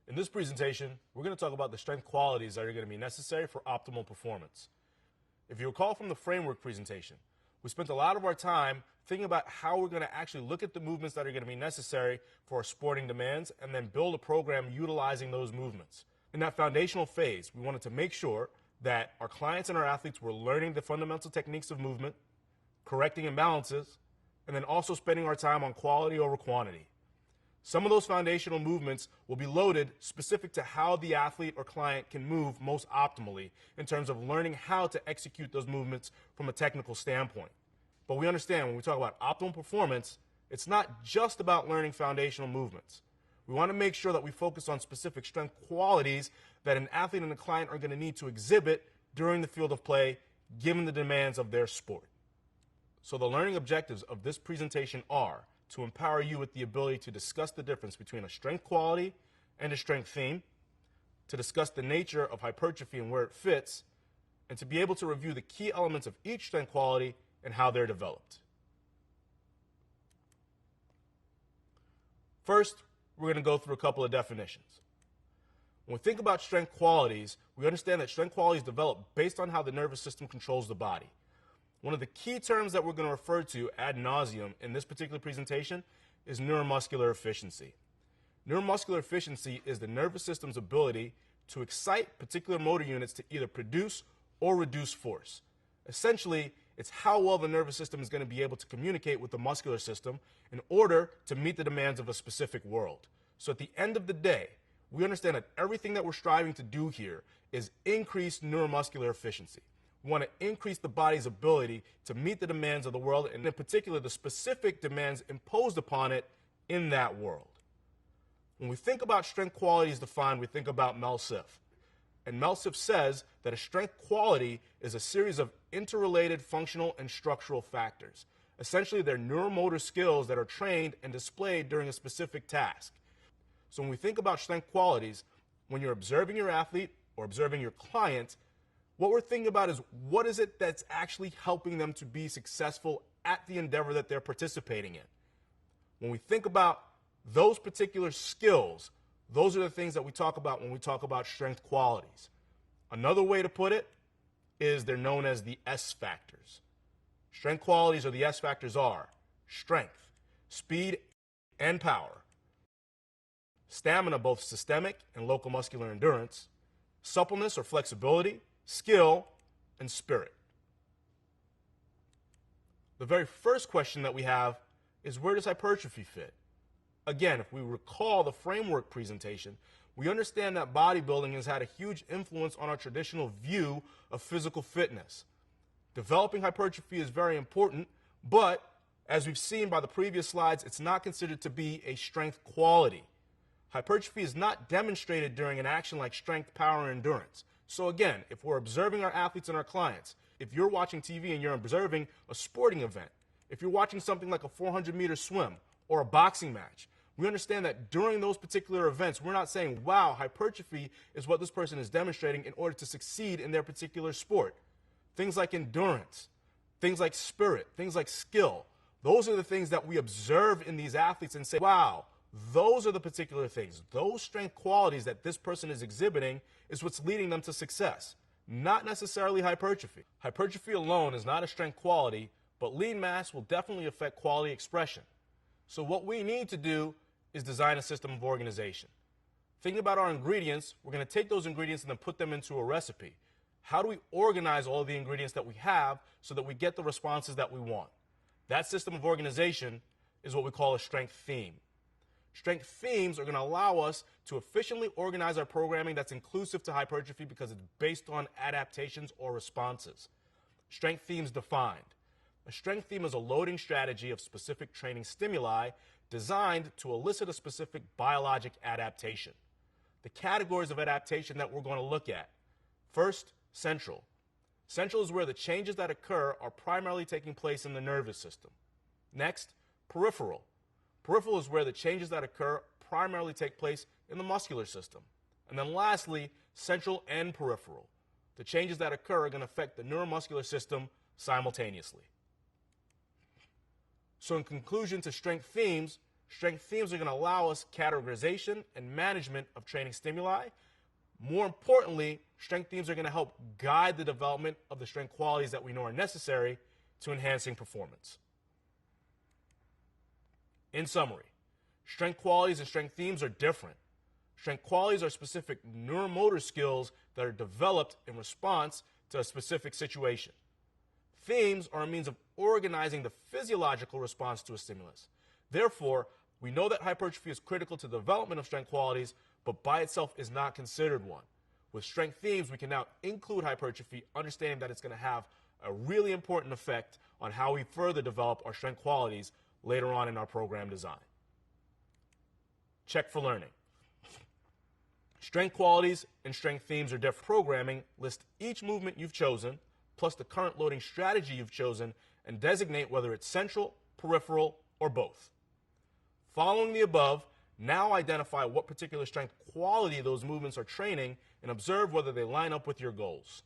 In this presentation, we're going to talk about the strength qualities that are going to be necessary for optimal performance. If you recall from the framework presentation, we spent a lot of our time thinking about how we're going to actually look at the movements that are going to be necessary for our sporting demands and then build a program utilizing those movements. In that foundational phase, we wanted to make sure that our clients and our athletes were learning the fundamental techniques of movement, correcting imbalances, and then also spending our time on quality over quantity. Some of those foundational movements will be loaded specific to how the athlete or client can move most optimally in terms of learning how to execute those movements from a technical standpoint. But we understand when we talk about optimal performance, it's not just about learning foundational movements. We want to make sure that we focus on specific strength qualities that an athlete and a client are going to need to exhibit during the field of play, given the demands of their sport. So the learning objectives of this presentation are to empower you with the ability to discuss the difference between a strength quality and a strength theme, to discuss the nature of hypertrophy and where it fits, and to be able to review the key elements of each strength quality and how they're developed. First, we're going to go through a couple of definitions. When we think about strength qualities, we understand that strength qualities develop based on how the nervous system controls the body. One of the key terms that we're going to refer to ad nauseum in this particular presentation is neuromuscular efficiency. Neuromuscular efficiency is the nervous system's ability to excite particular motor units to either produce or reduce force. Essentially, it's how well the nervous system is going to be able to communicate with the muscular system in order to meet the demands of a specific world. So at the end of the day, we understand that everything that we're striving to do here is increase neuromuscular efficiency. We want to increase the body's ability to meet the demands of the world, and in particular, the specific demands imposed upon it in that world. When we think about strength qualities defined, we think about Mel Siff. And Mel Siff says that a strength quality is a series of interrelated functional and structural factors. Essentially, they're neuromotor skills that are trained and displayed during a specific task. So when we think about strength qualities, when you're observing your athlete or observing your client, what we're thinking about is what is it that's actually helping them to be successful at the endeavor that they're participating in. When we think about those particular skills, those are the things that we talk about when we talk about strength qualities. Another way to put it is they're known as the S factors. Strength qualities or the S factors are strength, speed, and power, stamina, both systemic and local muscular endurance, suppleness or flexibility, skill, and spirit. The very first question that we have is, where does hypertrophy fit? Again, if we recall the framework presentation, we understand that bodybuilding has had a huge influence on our traditional view of physical fitness. Developing hypertrophy is very important, but as we've seen by the previous slides, it's not considered to be a strength quality. Hypertrophy is not demonstrated during an action like strength, power, and endurance. So again, if we're observing our athletes and our clients, if you're watching TV and you're observing a sporting event, if you're watching something like a 400-meter swim or a boxing match, we understand that during those particular events, we're not saying, wow, hypertrophy is what this person is demonstrating in order to succeed in their particular sport. Things like endurance, things like spirit, things like skill, those are the things that we observe in these athletes and say, wow, those are the particular things. Those strength qualities that this person is exhibiting is what's leading them to success, not necessarily hypertrophy. Hypertrophy alone is not a strength quality, but lean mass will definitely affect quality expression. So what we need to do is design a system of organization. Thinking about our ingredients, we're going to take those ingredients and then put them into a recipe. How do we organize all of the ingredients that we have so that we get the responses that we want? That system of organization is what we call a strength theme. Strength themes are going to allow us to efficiently organize our programming that's inclusive to hypertrophy because it's based on adaptations or responses. Strength themes defined. A strength theme is a loading strategy of specific training stimuli designed to elicit a specific biologic adaptation. The categories of adaptation that we're going to look at. First, central. Central is where the changes that occur are primarily taking place in the nervous system. Next, peripheral. Peripheral is where the changes that occur primarily take place in the muscular system. And then lastly, central and peripheral. The changes that occur are going to affect the neuromuscular system simultaneously. So in conclusion to strength themes, strength themes are going to allow us categorization and management of training stimuli. More importantly, strength themes are going to help guide the development of the strength qualities that we know are necessary to enhancing performance. In summary, strength qualities and strength themes are different. Strength qualities are specific neuromotor skills that are developed in response to a specific situation. Themes are a means of organizing the physiological response to a stimulus. Therefore, we know that hypertrophy is critical to the development of strength qualities, but by itself is not considered one. With strength themes, we can now include hypertrophy, understanding that it's going to have a really important effect on how we further develop our strength qualities later on in our program design. Check for learning. Strength qualities and strength themes are different. Programming, list each movement you've chosen, plus the current loading strategy you've chosen, and designate whether it's central, peripheral, or both. Following the above, now identify what particular strength quality those movements are training and observe whether they line up with your goals.